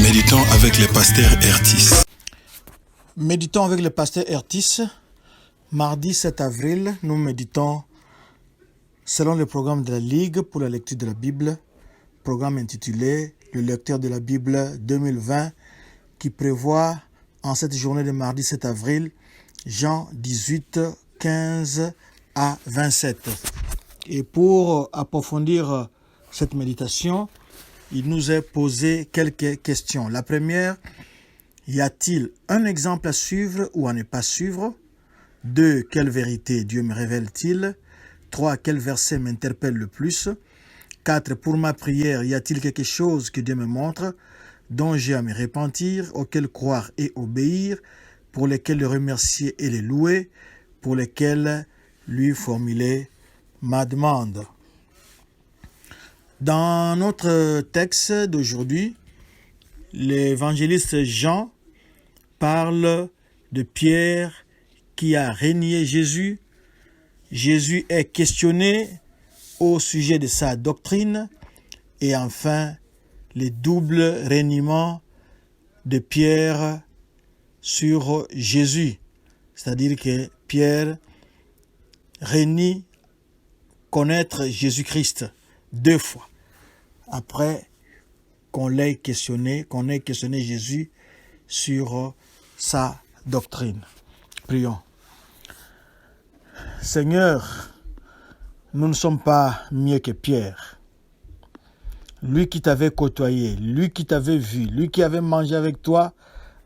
Méditons avec le pasteur Ertis. Méditons avec le pasteur Ertis. Mardi 7 avril, nous méditons selon le programme de la Ligue pour la lecture de la Bible, programme intitulé Le lecteur de la Bible 2020, qui prévoit en cette journée de mardi 7 avril, Jean 18, 15 à 27. Et pour approfondir cette méditation, il nous est posé quelques questions. La première, y a-t-il un exemple à suivre ou à ne pas suivre? 2. Quelle vérité Dieu me révèle-t-il? 3. Quel verset m'interpelle le plus? 4. Pour ma prière, y a-t-il quelque chose que Dieu me montre, dont j'ai à me repentir, auquel croire et obéir, pour lesquels le remercier et le louer, pour lesquels lui formuler ma demande? Dans notre texte d'aujourd'hui, l'évangéliste Jean parle de Pierre qui a renié Jésus. Jésus est questionné au sujet de sa doctrine et enfin le double reniement de Pierre sur Jésus. C'est-à-dire que Pierre renie connaître Jésus-Christ 2 fois. Après qu'on ait questionné Jésus sur sa doctrine. Prions. Seigneur, nous ne sommes pas mieux que Pierre. Lui qui t'avait côtoyé, lui qui t'avait vu, lui qui avait mangé avec toi,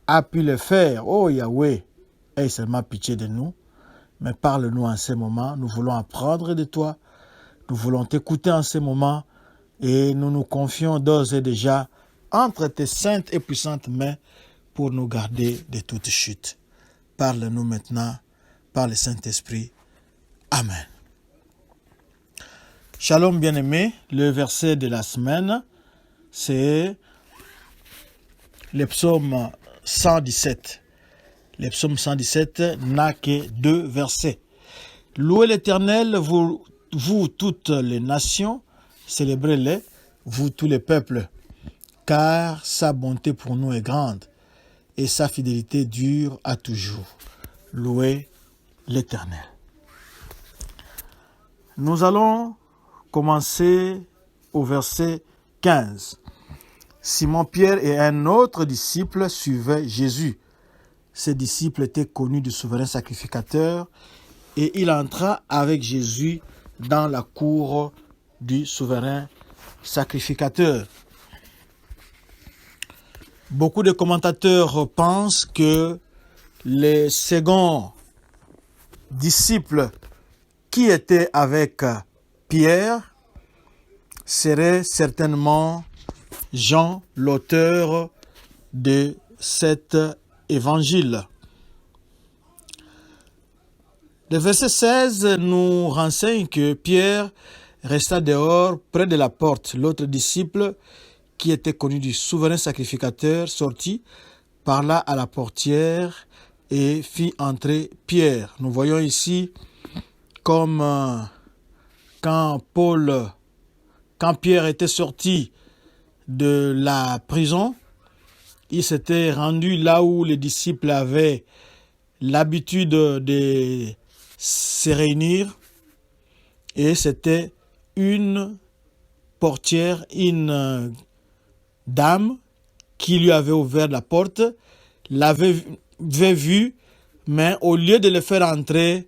a pu le faire. Oh Yahweh, aie seulement pitié de nous, mais parle-nous en ce moment. Nous voulons apprendre de toi, nous voulons t'écouter en ce moment et nous nous confions d'ores et déjà entre tes saintes et puissantes mains pour nous garder de toute chute. Parle-nous maintenant par le Saint-Esprit. Amen. Shalom bien-aimés, le verset de la semaine, c'est le psaume 117. Le psaume 117 n'a que 2 versets. Louez l'Éternel, vous toutes les nations, célébrez-le, vous tous les peuples, car sa bonté pour nous est grande et sa fidélité dure à toujours. Louez l'Éternel. Nous allons commencer au verset 15. Simon-Pierre et un autre disciple suivaient Jésus. Ce disciple était connu du souverain sacrificateur et il entra avec Jésus dans la cour du souverain sacrificateur. Beaucoup de commentateurs pensent que les seconds disciples qui étaient avec Pierre serait certainement Jean, l'auteur de cet évangile. Le verset 16 nous renseigne que Pierre resta dehors près de la porte. L'autre disciple, qui était connu du souverain sacrificateur, sortit, parla à la portière et fit entrer Pierre. Nous voyons ici comme quand Pierre était sorti de la prison, il s'était rendu là où les disciples avaient l'habitude de se réunir et c'était une portière, une dame qui lui avait ouvert la porte, l'avait vu, mais au lieu de le faire entrer,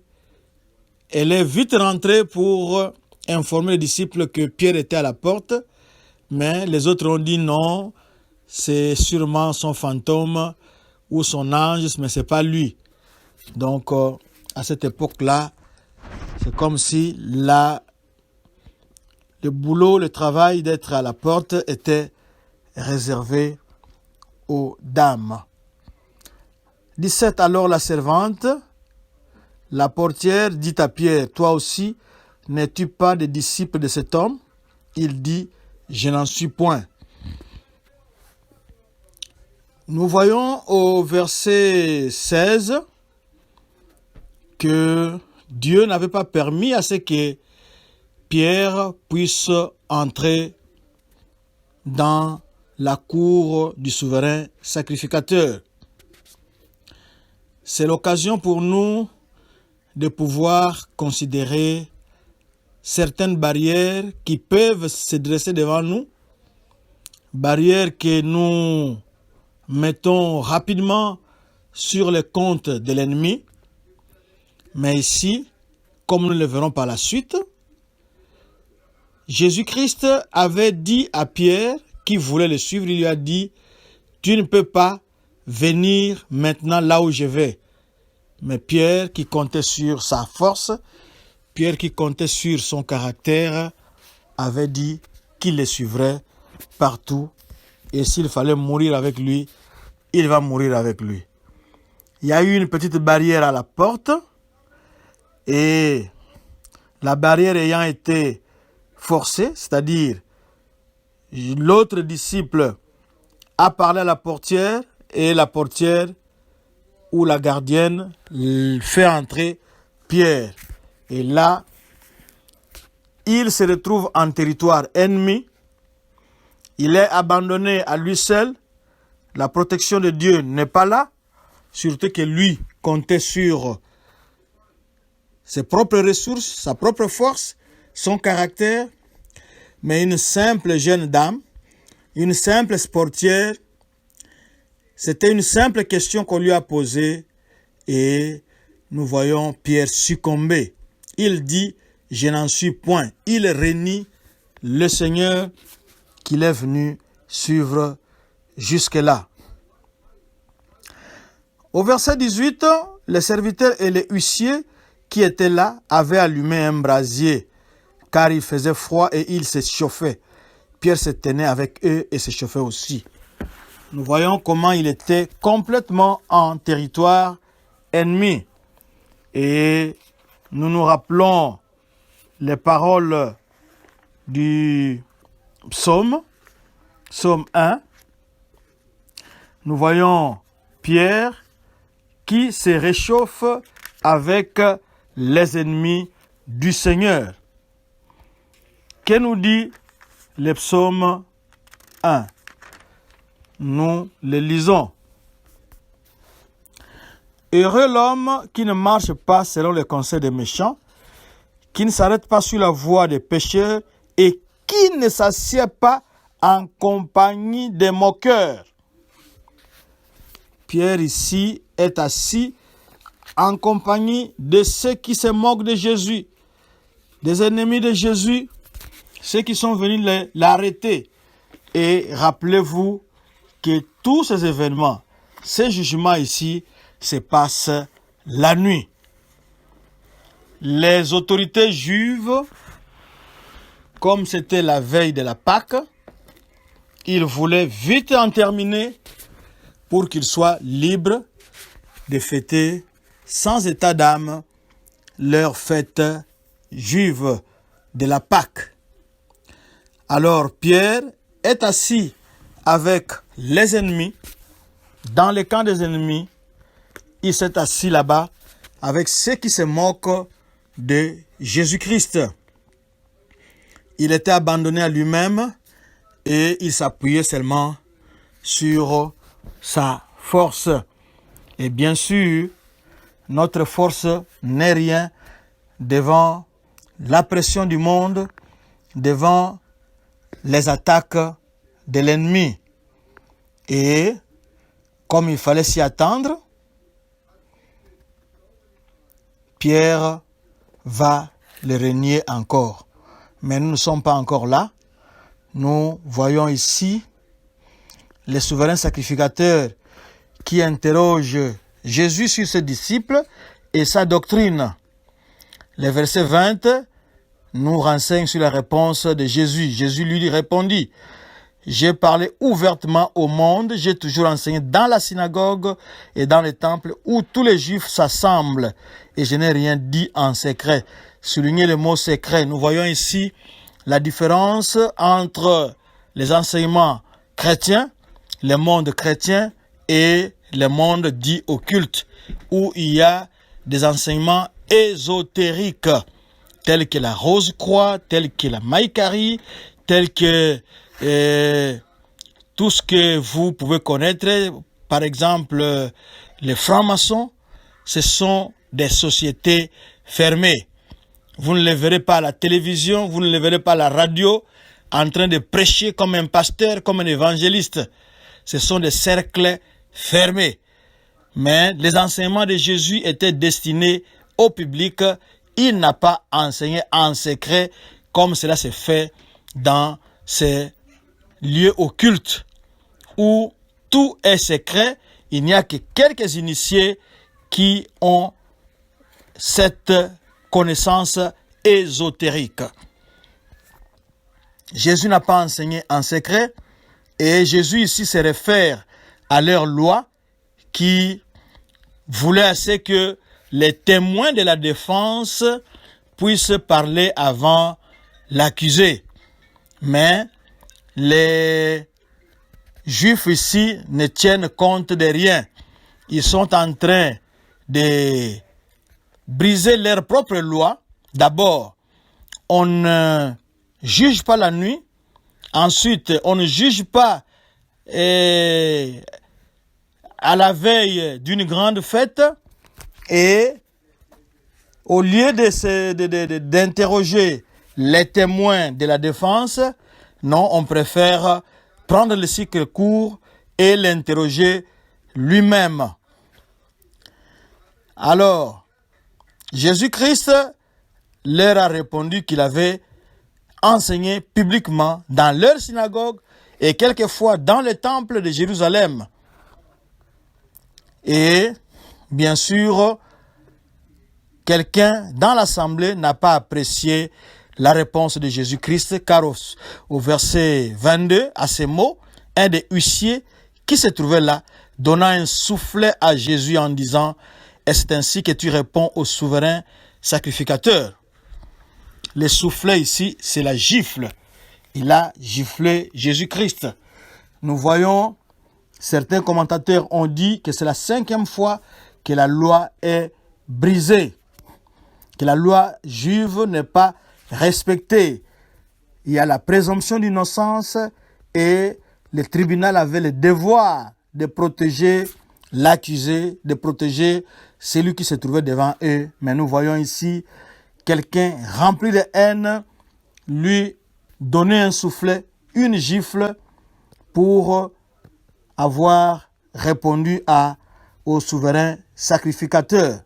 elle est vite rentrée pour informer les disciples que Pierre était à la porte, mais les autres ont dit non, c'est sûrement son fantôme ou son ange, mais ce n'est pas lui. Donc, à cette époque-là, c'est comme si le boulot, le travail d'être à la porte était réservé aux dames. 17. Alors la servante, la portière, dit à Pierre, « Toi aussi, n'es-tu pas des disciples de cet homme ?» Il dit, « Je n'en suis point. » Nous voyons au verset 16 que Dieu n'avait pas permis à ce que Pierre puisse entrer dans la cour du souverain sacrificateur. C'est l'occasion pour nous de pouvoir considérer certaines barrières qui peuvent se dresser devant nous, barrières que nous mettons rapidement sur le compte de l'ennemi. Mais ici, comme nous le verrons par la suite, Jésus-Christ avait dit à Pierre, qui voulait le suivre, il lui a dit, « Tu ne peux pas venir maintenant là où je vais. » Mais Pierre, qui comptait sur sa force, Pierre, qui comptait sur son caractère, avait dit qu'il le suivrait partout. Et s'il fallait mourir avec lui, il va mourir avec lui. Il y a eu une petite barrière à la porte. Et la barrière ayant été forcée, c'est-à-dire l'autre disciple a parlé à la portière et la portière ou la gardienne fait entrer Pierre. Et là, il se retrouve en territoire ennemi. Il est abandonné à lui seul. La protection de Dieu n'est pas là. Surtout que lui comptait sur ses propres ressources, sa propre force, son caractère. Mais une simple jeune dame, une simple sportière, c'était une simple question qu'on lui a posée et nous voyons Pierre succomber. Il dit, je n'en suis point. Il renie le Seigneur qu'il est venu suivre jusque-là. Au verset 18, les serviteurs et les huissiers qui étaient là avaient allumé un brasier car il faisait froid et il se chauffait. Pierre se tenait avec eux et se chauffait aussi. Nous voyons comment il était complètement en territoire ennemi. Et nous nous rappelons les paroles du psaume 1. Nous voyons Pierre qui se réchauffe avec les ennemis du Seigneur. Que nous dit le psaume 1? Nous le lisons. Heureux l'homme qui ne marche pas selon les conseils des méchants, qui ne s'arrête pas sur la voie des pécheurs et qui ne s'assied pas en compagnie des moqueurs. Pierre ici est assis en compagnie de ceux qui se moquent de Jésus, des ennemis de Jésus, ceux qui sont venus l'arrêter. Et rappelez-vous que tous ces événements, ces jugements ici, se passent la nuit. Les autorités juives, comme c'était la veille de la Pâque, ils voulaient vite en terminer pour qu'ils soient libres de fêter sans état d'âme leur fête juive de la Pâque. Alors Pierre est assis avec les ennemis, dans le camp des ennemis. Il s'est assis là-bas avec ceux qui se moquent de Jésus-Christ. Il était abandonné à lui-même et il s'appuyait seulement sur sa force. Et bien sûr, notre force n'est rien devant la pression du monde, devant les attaques de l'ennemi. Et comme il fallait s'y attendre, Pierre va le renier encore. Mais nous ne sommes pas encore là. Nous voyons ici les souverains sacrificateurs qui interrogent Jésus sur ses disciples et sa doctrine. Le verset 20 nous renseigne sur la réponse de Jésus. Jésus lui répondit, « J'ai parlé ouvertement au monde, j'ai toujours enseigné dans la synagogue et dans les temples où tous les Juifs s'assemblent, et je n'ai rien dit en secret. » Soulignez le mot secret. Nous voyons ici la différence entre les enseignements chrétiens, le monde chrétien et le monde dit occulte, où il y a des enseignements ésotériques, tels que la rose-croix, tels que la maïkari, tels que tout ce que vous pouvez connaître, par exemple les francs-maçons, ce sont des sociétés fermées. Vous ne les verrez pas à la télévision, vous ne les verrez pas à la radio, en train de prêcher comme un pasteur, comme un évangéliste. Ce sont des cercles fermés. Mais les enseignements de Jésus étaient destinés au public. Il n'a pas enseigné en secret comme cela se fait dans ces lieux occultes où tout est secret. Il n'y a que quelques initiés qui ont cette connaissance ésotérique. Jésus n'a pas enseigné en secret et Jésus ici se réfère à leur loi qui voulait assez que les témoins de la défense puissent parler avant l'accusé. Mais les Juifs ici ne tiennent compte de rien. Ils sont en train de briser leur propre loi. D'abord, on ne juge pas la nuit. Ensuite, on ne juge pas à la veille d'une grande fête. Et au lieu d'interroger les témoins de la défense, non, on préfère prendre le cycle court et l'interroger lui-même. Alors, Jésus-Christ leur a répondu qu'il avait enseigné publiquement dans leur synagogue et quelquefois dans le temple de Jérusalem. Et bien sûr, quelqu'un dans l'assemblée n'a pas apprécié la réponse de Jésus-Christ, car au verset 22, à ces mots, un des huissiers qui se trouvait là donna un soufflet à Jésus en disant « Est-ce ainsi que tu réponds au souverain sacrificateur ?» Le soufflet ici, c'est la gifle. Il a giflé Jésus-Christ. Nous voyons, certains commentateurs ont dit que c'est la 5e fois que la loi est brisée, que la loi juive n'est pas respectée. Il y a la présomption d'innocence et le tribunal avait le devoir de protéger l'accusé, de protéger celui qui se trouvait devant eux. Mais nous voyons ici quelqu'un rempli de haine lui donner un soufflet, une gifle pour avoir répondu au souverain sacrificateur.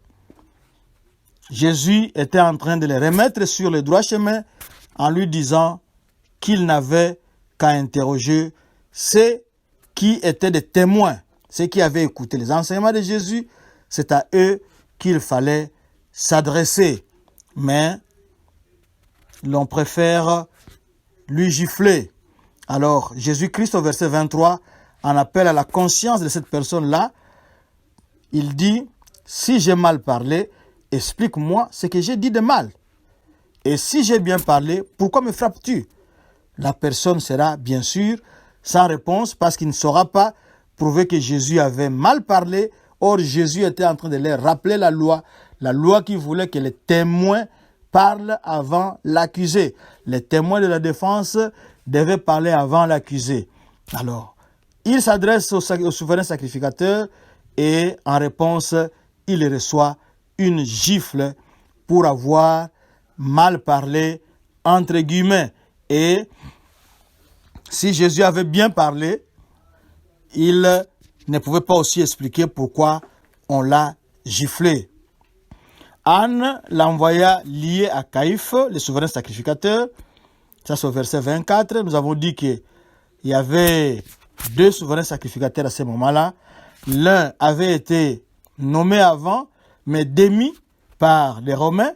Jésus était en train de les remettre sur le droit chemin en lui disant qu'il n'avait qu'à interroger ceux qui étaient des témoins, ceux qui avaient écouté les enseignements de Jésus. C'est à eux qu'il fallait s'adresser. Mais l'on préfère lui gifler. Alors, Jésus-Christ, au verset 23, en appelle à la conscience de cette personne-là. Il dit, si j'ai mal parlé, explique-moi ce que j'ai dit de mal. Et si j'ai bien parlé, pourquoi me frappes-tu? La personne sera bien sûr sans réponse parce qu'il ne saura pas prouver que Jésus avait mal parlé. Or, Jésus était en train de leur rappeler la loi qui voulait que les témoins parlent avant l'accusé. Les témoins de la défense devaient parler avant l'accusé. Alors, il s'adresse au souverain sacrificateur et en réponse, il reçoit une gifle pour avoir mal parlé, entre guillemets. Et si Jésus avait bien parlé, il ne pouvait pas aussi expliquer pourquoi on l'a giflé. Anne l'envoya lié à Caïphe, le souverain sacrificateur. Ça, c'est au verset 24. Nous avons dit qu'il y avait 2 souverains sacrificateurs à ce moment-là. L'un avait été nommé avant, mais démis par les Romains.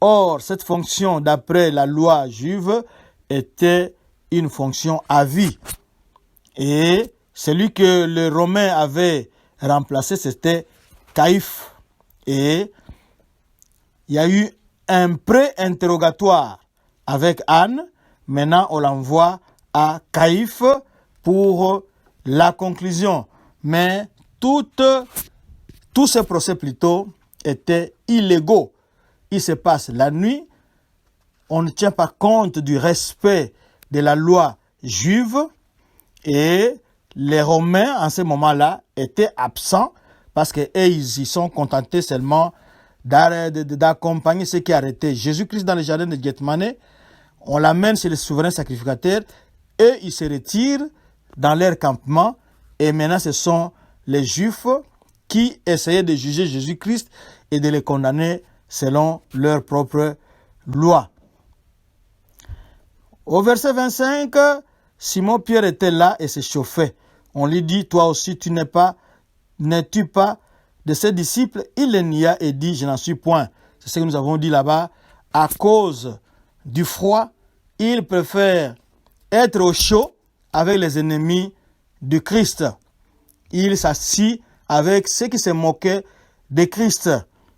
Or, cette fonction, d'après la loi juive, était une fonction à vie. Et celui que les Romains avaient remplacé, c'était Caïphe. Et il y a eu un pré-interrogatoire avec Anne. Maintenant, on l'envoie à Caïphe pour la conclusion. Mais tous ces procès plutôt étaient illégaux. Il se passe la nuit. On ne tient pas compte du respect de la loi juive. Et les Romains, en ce moment-là, étaient absents parce qu'ils y sont contentés seulement d'accompagner ceux qui arrêtaient Jésus-Christ dans le jardin de Gethsemane. On l'amène chez le souverain sacrificateur et ils se retirent dans leur campement. Et maintenant, ce sont les Juifs qui essayaient de juger Jésus-Christ et de le condamner selon leur propre loi. Au verset 25, Simon-Pierre était là et se chauffait. On lui dit, toi aussi, n'es-tu pas de ses disciples? Il le nia et dit, je n'en suis point. C'est ce que nous avons dit là-bas. À cause du froid, il préfère être au chaud avec les ennemis du Christ. Il s'assit avec ceux qui se moquaient de Christ.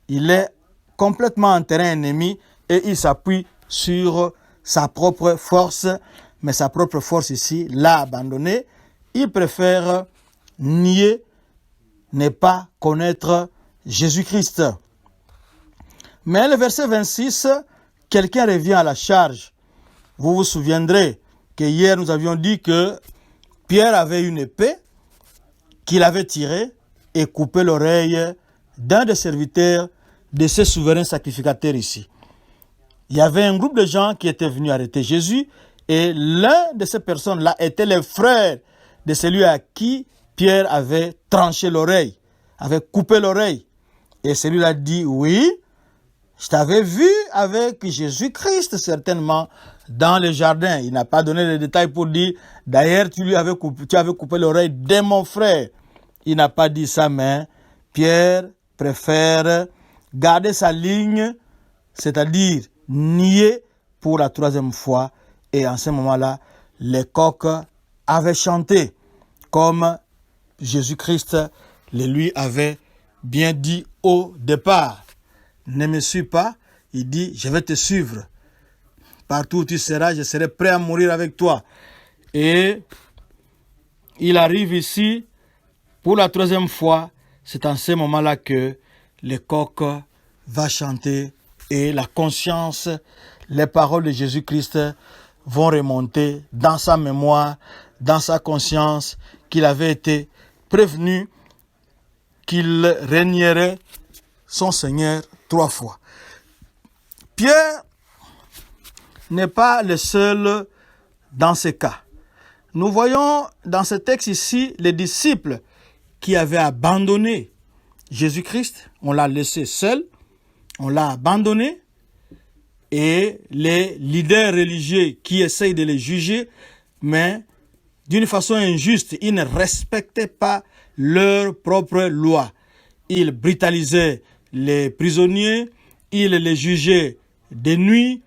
Il est complètement en terrain ennemi et il s'appuie sur sa propre force. Mais sa propre force ici l'a abandonné. Il préfère nier, ne pas connaître Jésus-Christ. Mais le verset 26, quelqu'un revient à la charge. Vous vous souviendrez que hier nous avions dit que Pierre avait une épée qu'il avait tirée et coupé l'oreille d'un des serviteurs de ces souverains sacrificateurs ici. Il y avait un groupe de gens qui étaient venus arrêter Jésus et l'un de ces personnes-là était le frère de celui à qui Pierre avait tranché l'oreille, avait coupé l'oreille. Et celui-là dit, oui, je t'avais vu avec Jésus-Christ certainement dans le jardin. Il n'a pas donné les détails pour dire, d'ailleurs tu avais coupé l'oreille de mon frère. Il n'a pas dit ça, mais Pierre préfère garder sa ligne, c'est-à-dire nier pour la troisième fois. Et en ce moment-là, les coqs avaient chanté comme Jésus-Christ le lui avait bien dit au départ. Ne me suis pas, il dit, je vais te suivre. Partout où tu seras, je serai prêt à mourir avec toi. Et il arrive ici, pour la troisième fois, c'est en ce moment-là que le coq va chanter et la conscience, les paroles de Jésus-Christ vont remonter dans sa mémoire, dans sa conscience, qu'il avait été prévenu qu'il régnerait son Seigneur 3 fois. Pierre n'est pas le seul dans ce cas. Nous voyons dans ce texte ici les disciples qui avaient abandonné Jésus-Christ. On l'a laissé seul, on l'a abandonné. Et les leaders religieux qui essayent de les juger, mais d'une façon injuste, ils ne respectaient pas leur propre loi. Ils brutalisaient les prisonniers, ils les jugeaient de nuit,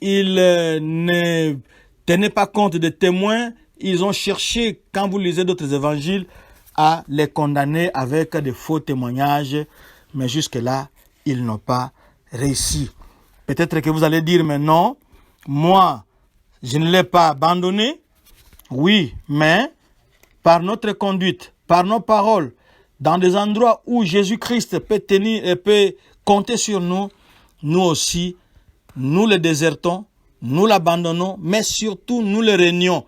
ils ne tenaient pas compte des témoins, ils ont cherché, quand vous lisez d'autres évangiles, à les condamner avec de faux témoignages, mais jusque-là, ils n'ont pas réussi. Peut-être que vous allez dire, mais non, moi, je ne l'ai pas abandonné. Oui, mais par notre conduite, par nos paroles, dans des endroits où Jésus-Christ peut compter sur nous, nous aussi, nous le désertons, nous l'abandonnons, mais surtout nous le régnons.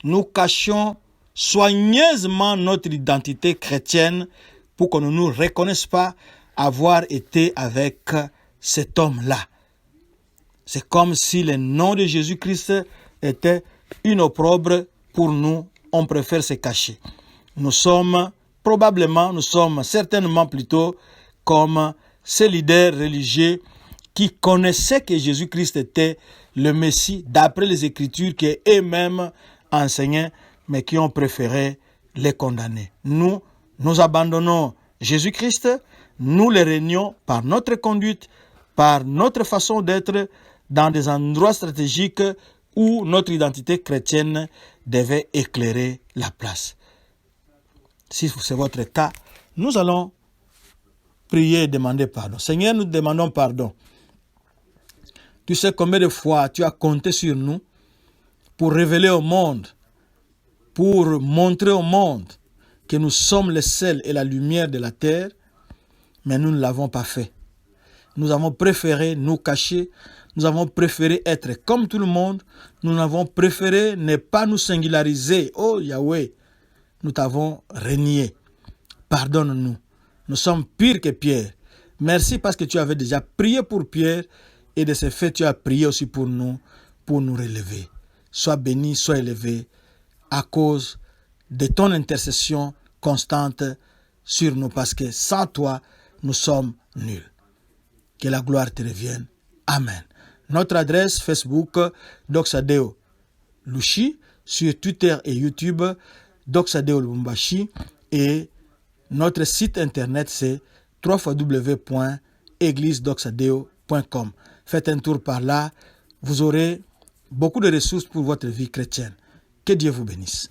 Nous cachons soigneusement notre identité chrétienne pour qu'on ne nous reconnaisse pas avoir été avec cet homme-là. C'est comme si le nom de Jésus-Christ était une opprobre pour nous. On préfère se cacher. Nous sommes certainement plutôt comme ces leaders religieux qui connaissaient que Jésus-Christ était le Messie d'après les Écritures qu'eux-mêmes enseignaient, mais qui ont préféré les condamner. Nous abandonnons Jésus-Christ, nous le régnons par notre conduite, par notre façon d'être dans des endroits stratégiques où notre identité chrétienne devait éclairer la place. Si c'est votre cas, nous allons prier et demander pardon. Seigneur, nous demandons pardon. Tu sais combien de fois tu as compté sur nous pour révéler au monde, pour montrer au monde que nous sommes le sel et la lumière de la terre, mais nous ne l'avons pas fait. Nous avons préféré nous cacher, nous avons préféré être comme tout le monde, nous avons préféré ne pas nous singulariser. Oh Yahweh, nous t'avons renié. Pardonne-nous. Nous sommes pires que Pierre. Merci parce que tu avais déjà prié pour Pierre et de ce fait, tu as prié aussi pour nous relever. Sois béni, sois élevé à cause de ton intercession constante sur nous parce que sans toi, nous sommes nuls. Que la gloire te revienne. Amen. Notre adresse Facebook, Doxadeo Lushi, sur Twitter et YouTube, Doxadeo Lubumbashi, et notre site internet c'est www.églisedoxadeo.com. Faites un tour par là, vous aurez beaucoup de ressources pour votre vie chrétienne. Que Dieu vous bénisse.